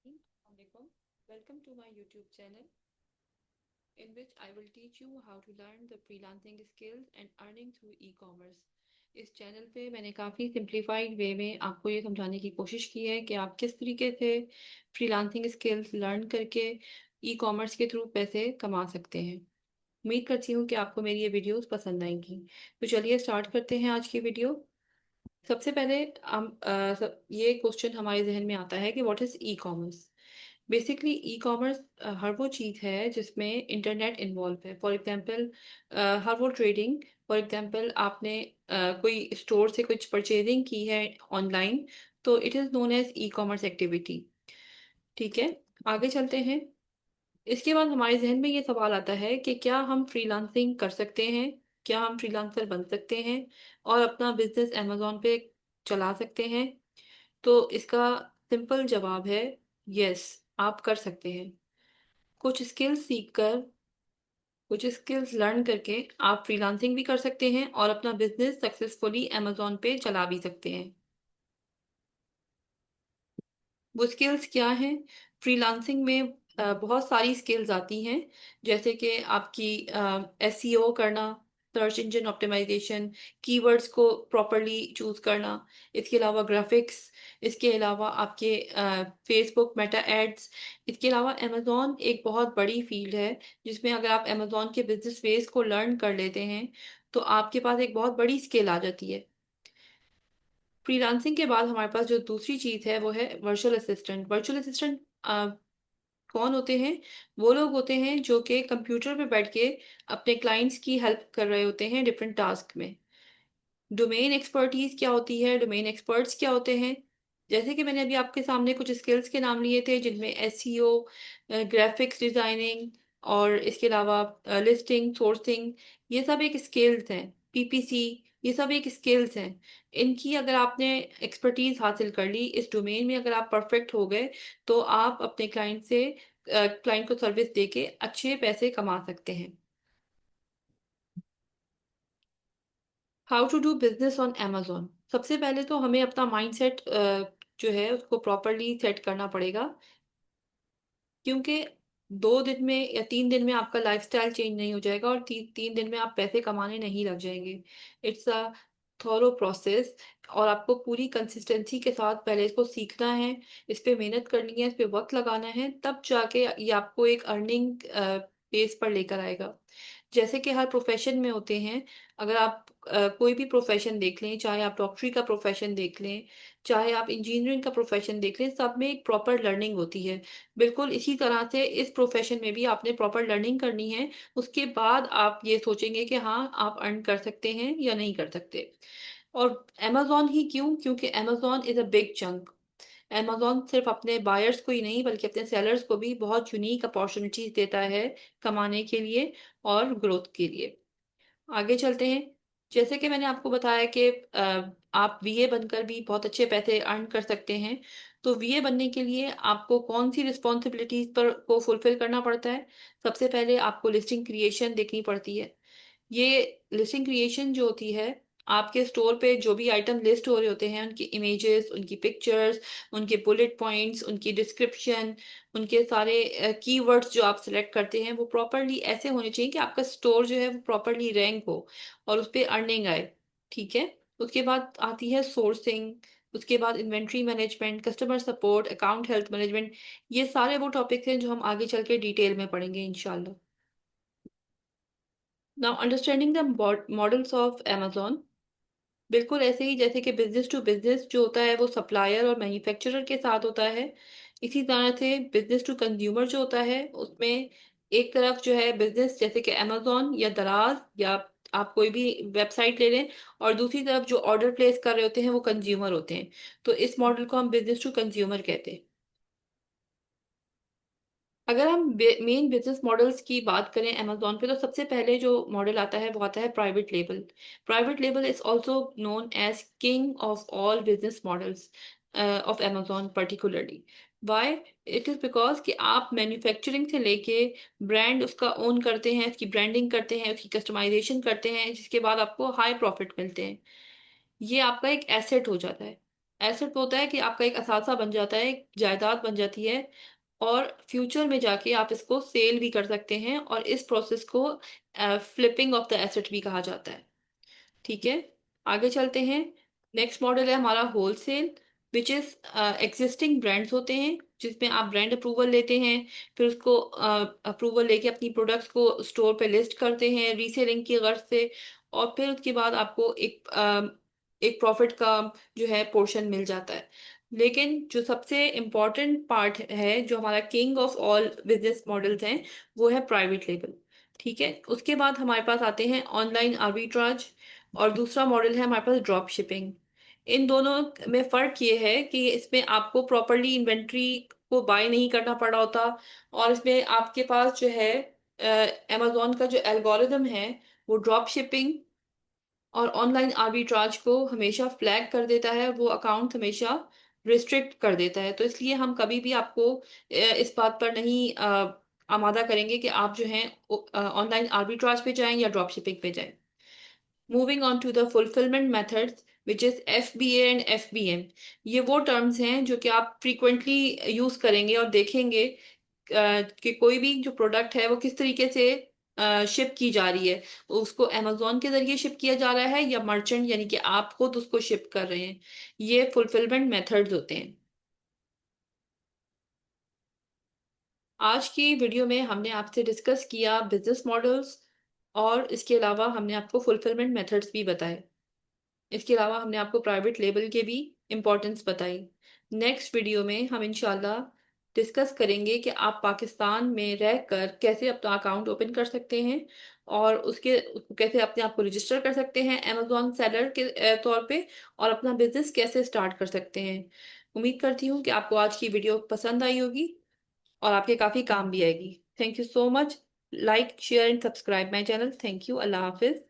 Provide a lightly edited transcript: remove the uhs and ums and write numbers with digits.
Assalamualaikum. Welcome to my YouTube channel in which I will teach you how to learn the freelancing skills and earning through e-commerce. इस channel पे मैंने काफ़ी simplified वे में आपको ये समझाने की कोशिश की है कि आप किस तरीके से फ्रीलांसिंग स्किल्स लर्न करके ई-कॉमर्स के थ्रू पैसे कमा सकते हैं। उम्मीद करती हूँ कि आपको मेरी ये वीडियोस पसंद आएंगी। तो चलिए स्टार्ट करते हैं आज की वीडियो। सबसे पहले हम ये क्वेश्चन हमारे जहन में आता है कि what is E commerce. Basically E commerce हर वो चीज़ है जिसमें इंटरनेट इन्वॉल्व है। फॉर एग्जांपल हर वो ट्रेडिंग, फॉर एग्जांपल आपने कोई स्टोर से कुछ परचेजिंग की है ऑनलाइन, तो it is known as e commerce activity. ठीक है, आगे चलते हैं। इसके बाद हमारे जहन में ये सवाल आता है कि क्या हम फ्रीलांसिंग कर सकते हैं, क्या हम फ्रीलांसर बन सकते हैं और अपना बिजनेस अमेजोन पे चला सकते हैं। तो इसका सिंपल जवाब है यस, आप कर सकते हैं। कुछ स्किल्स सीखकर, कुछ स्किल्स लर्न करके आप फ्रीलांसिंग भी कर सकते हैं और अपना बिजनेस सक्सेसफुली अमेजोन पे चला भी सकते हैं। वो स्किल्स क्या हैं? फ्रीलांसिंग में बहुत सारी स्किल्स आती हैं, जैसे कि आपकी एसईओ करना, सर्च इंजन ऑप्टिमाइजेशन, कीवर्ड्स को प्रॉपरली चूज करना, इसके अलावा ग्राफिक्स, इसके अलावा आपके फेसबुक मेटा एड्स। इसके अलावा अमेजोन एक बहुत बड़ी फील्ड है जिसमें अगर आप अमेजोन के बिजनेस फेस को लर्न कर लेते हैं तो आपके पास एक बहुत बड़ी स्किल आ जाती है। फ्रीलांसिंग के बाद हमारे पास जो दूसरी चीज़ है वो है वर्चुअल असिस्टेंट। वर्चुअल असिस्टेंट कौन होते हैं? वो लोग होते हैं जो कि कंप्यूटर पे बैठ के अपने क्लाइंट्स की हेल्प कर रहे होते हैं डिफरेंट टास्क में। डोमेन एक्सपर्टीज क्या होती है, डोमेन एक्सपर्ट्स क्या होते हैं? जैसे कि मैंने अभी आपके सामने कुछ स्किल्स के नाम लिए थे जिनमें एसईओ, ग्राफिक्स डिजाइनिंग और इसके अलावा लिस्टिंग, सोर्सिंग, ये सब एक स्किल्स हैं। पीपीसी, ये सब एक स्किल्स हैं। इनकी अगर आपने एक्सपर्टीज हासिल कर ली, इस डोमेन में अगर आप परफेक्ट हो गए, तो आप अपने क्लाइंट से क्लाइंट को सर्विस देके अच्छे पैसे कमा सकते हैं। How to do business on Amazon. सबसे पहले तो हमें अपना माइंडसेट जो है उसको प्रॉपरली सेट करना पड़ेगा, क्योंकि 2 दिन में या 3 दिन में आपका लाइफस्टाइल चेंज नहीं हो जाएगा और 3 दिन में आप पैसे कमाने नहीं लग जाएंगे। इट्स अ थॉरो प्रोसेस और आपको पूरी कंसिस्टेंसी के साथ पहले इसको सीखना है, इस पे मेहनत करनी है, इस पे वक्त लगाना है, तब जाके ये आपको एक अर्निंग बेस पर लेकर आएगा। जैसे कि हर प्रोफेशन में होते हैं, अगर आप कोई भी प्रोफेशन देख लें, चाहे आप डॉक्टरी का प्रोफेशन देख लें, चाहे आप इंजीनियरिंग का प्रोफेशन देख लें, सब में एक प्रॉपर लर्निंग होती है। बिल्कुल इसी तरह से इस प्रोफेशन में भी आपने प्रॉपर लर्निंग करनी है। उसके बाद आप ये सोचेंगे कि हाँ, आप अर्न कर सकते हैं या नहीं कर सकते। और अमेज़न ही क्यों? क्योंकि Amazon is a big chunk. Amazon सिर्फ अपने बायर्स को ही नहीं बल्कि अपने सेलर्स को भी बहुत यूनिक अपॉर्चुनिटीज़ देता है कमाने के लिए और ग्रोथ के लिए। आगे चलते हैं। जैसे कि मैंने आपको बताया कि आप वीए बनकर भी बहुत अच्छे पैसे अर्न कर सकते हैं। तो वीए बनने के लिए आपको कौन-सी रिस्पॉन्सिबिलिटीज़ पर को फुलफ़िल करना पड़ता है? सबसे पहले आपको लिस्टिंग क्रिएशन देखनी पड़ती है। ये लिस्टिंग क्रिएशन जो होती है, आपके स्टोर पे जो भी आइटम लिस्ट हो रहे होते हैं, उनकी इमेजेस, उनकी पिक्चर्स, उनके बुलेट पॉइंट्स, उनकी डिस्क्रिप्शन, उनके सारे कीवर्ड्स जो आप सेलेक्ट करते हैं, वो प्रॉपर्ली ऐसे होने चाहिए कि आपका स्टोर जो है वो प्रॉपर्ली रैंक हो और उसपे अर्निंग आए। ठीक है? उसके बाद आती है सोर्सिंग, उसके बाद inventory management, customer support, account health management. ये सारे वो टॉपिक्स हैं जो हम आगे चल के डिटेल में पढ़ेंगे इंशाल्लाह। Now understanding the models of Amazon. बिल्कुल ऐसे ही जैसे कि बिज़नेस टू बिज़नेस जो होता है वो सप्लायर और मैन्युफैक्चरर के साथ होता है। इसी तरह से बिज़नेस टू कंज्यूमर जो होता है उसमें एक तरफ जो है बिज़नेस जैसे कि अमेज़न या दराज़ या आप कोई भी वेबसाइट ले लें, और दूसरी तरफ जो ऑर्डर प्लेस कर रहे होते हैं वो कंज्यूमर होते हैं। तो इस मॉडल को हम बिज़नेस टू कंज्यूमर कहते हैं। अगर हम मेन बिजनेस मॉडल्स की बात करें अमेज़न पे, तो सबसे पहले जो मॉडल आता है वो आता है private label. Private label is also known as king of all business models of Amazon particularly. Why? It is because कि आप मैन्युफैक्चरिंग से लेके ब्रांड उसका ओन करते हैं, उसकी ब्रांडिंग करते हैं, उसकी कस्टमाइज़ेशन करते हैं, जिसके बाद आपको हाई प्रॉफिट मिलते हैं। ये आपका एक एसेट हो जाता है। एसेट होता है कि आपका एक असासा बन जाता है, एक जायदाद बन जाती है और फ्यूचर में जाके आप इसको सेल भी कर सकते हैं और इस प्रोसेस को फ्लिपिंग ऑफ द एसेट भी कहा जाता है। ठीक है, आगे चलते हैं। नेक्स्ट मॉडल है हमारा wholesale, which is existing brands होते हैं जिसमें आप ब्रांड अप्रूवल लेते हैं, फिर उसको अप्रूवल लेके अपनी प्रोडक्ट्स को स्टोर पे लिस्ट करते हैं रीसेलिंग की गर्ज से, और फिर उसके बाद आपको एक प्रॉफिट का जो है पोर्शन मिल जाता है। लेकिन जो सबसे इम्पोर्टेंट पार्ट है, जो हमारा king of all business models हैं, वो है प्राइवेट लेबल। ठीक है, उसके बाद हमारे पास आते हैं ऑनलाइन आर्बिट्राज, और दूसरा मॉडल है हमारे पास ड्रॉप शिपिंग। इन दोनों में फ़र्क ये है कि इसमें आपको प्रॉपरली इन्वेंट्री को बाय नहीं करना पड़ा होता, और इसमें आपके पास जो है अमेज़न का जो एल्गोरिदम है, वो ड्रॉप शिपिंग और ऑनलाइन आर्बिट्राज को हमेशा फ्लैग कर देता है, वो अकाउंट हमेशा रिस्ट्रिक्ट कर देता है। तो इसलिए हम कभी भी आपको इस बात पर नहीं आमादा करेंगे कि आप जो हैं ऑनलाइन आर्बिट्राज पे जाएं या ड्रॉप शिपिंग पे जाएं। Moving on to the fulfilment methods, which is FBA and FBM। ये वो टर्म्स हैं जो कि आप फ्रीक्वेंटली यूज करेंगे और देखेंगे कि कोई भी जो प्रोडक्ट है वो किस तरीके से शिप की जा रही है। उसको अमेजोन के जरिए शिप किया जा रहा है या मर्चेंट यानी कि आप खुद उसको शिप कर रहे हैं। ये फुलफिलमेंट मेथड्स होते हैं। आज की वीडियो में हमने आपसे डिस्कस किया बिजनेस मॉडल्स, और इसके अलावा हमने आपको फुलफिलमेंट मेथड्स भी बताए। इसके अलावा हमने आपको प्राइवेट लेबल के भी इम्पोर्टेंस बताई। नेक्स्ट वीडियो में हम इंशाल्लाह डिस्कस करेंगे कि आप पाकिस्तान में रहकर कैसे अपना अकाउंट ओपन कर सकते हैं, और उसके कैसे अपने आप को रजिस्टर कर सकते हैं अमेजोन सेलर के तौर पे, और अपना बिजनेस कैसे स्टार्ट कर सकते हैं। उम्मीद करती हूँ कि आपको आज की वीडियो पसंद आई होगी और आपके काफ़ी काम भी आएगी। Thank you so much. Like share and subscribe my channel. Thank you. अल्लाह हाफिज़।